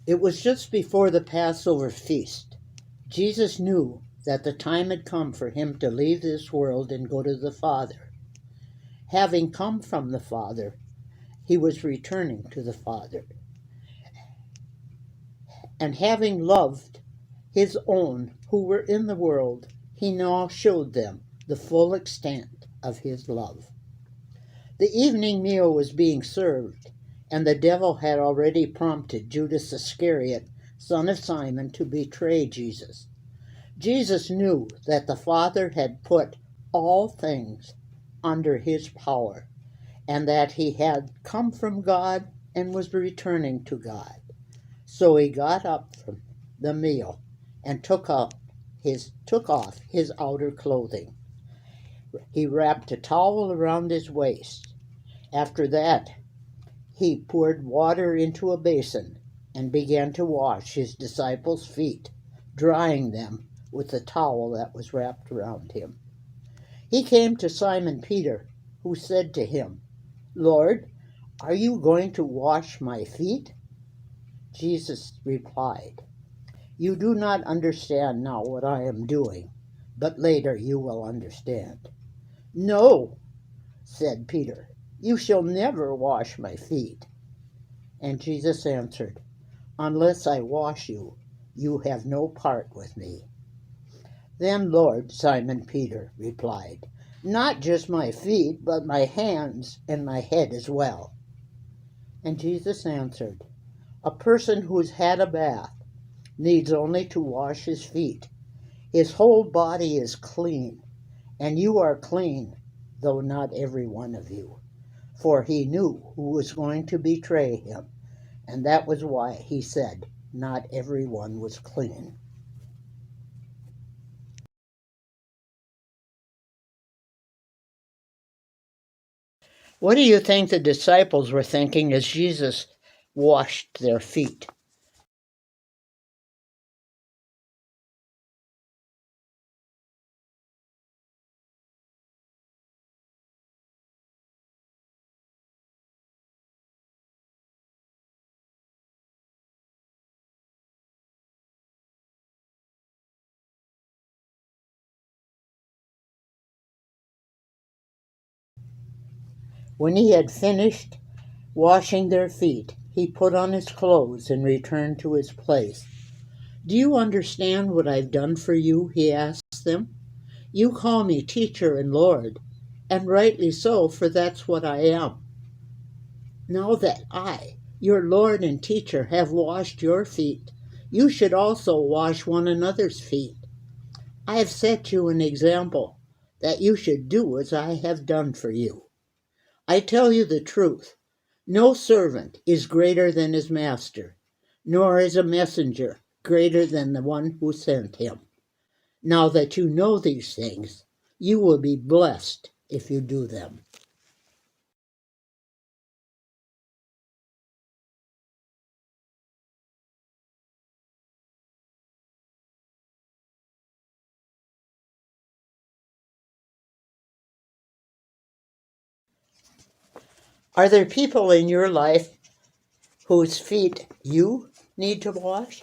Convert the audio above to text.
It was just before the Passover feast. Jesus knew that the time had come for him to leave this world and go to the Father. Having come from the Father, he was returning to the Father. And having loved his own who were in the world, he now showed them the full extent of his love. The evening meal was being served, and the devil had already prompted Judas Iscariot, son of Simon, to betray Jesus. Jesus knew that the Father had put all things under his power, and that he had come from God and was returning to God. So he got up from the meal and took off his outer clothing. He wrapped a towel around his waist. After that, he poured water into a basin and began to wash his disciples' feet, drying them with the towel that was wrapped around him. He came to Simon Peter, who said to him, "Lord, are you going to wash my feet?" Jesus replied, "You do not understand now what I am doing, but later you will understand." "No," said Peter, "you shall never wash my feet." And Jesus answered, "Unless I wash you, you have no part with me." "Then, Lord," Simon Peter replied, "not just my feet, but my hands and my head as well." And Jesus answered, "A person who's had a bath needs only to wash his feet. His whole body is clean, and you are clean, though not every one of you." For he knew who was going to betray him, and that was why he said not everyone was clean. What do you think the disciples were thinking as Jesus washed their feet? When he had finished washing their feet, he put on his clothes and returned to his place. "Do you understand what I've done for you?" he asked them. "You call me teacher and Lord, and rightly so, for that's what I am. Now that I, your Lord and teacher, have washed your feet, you should also wash one another's feet. I have set you an example, that you should do as I have done for you. I tell you the truth, no servant is greater than his master, nor is a messenger greater than the one who sent him. Now that you know these things, you will be blessed if you do them." Are there people in your life whose feet you need to wash?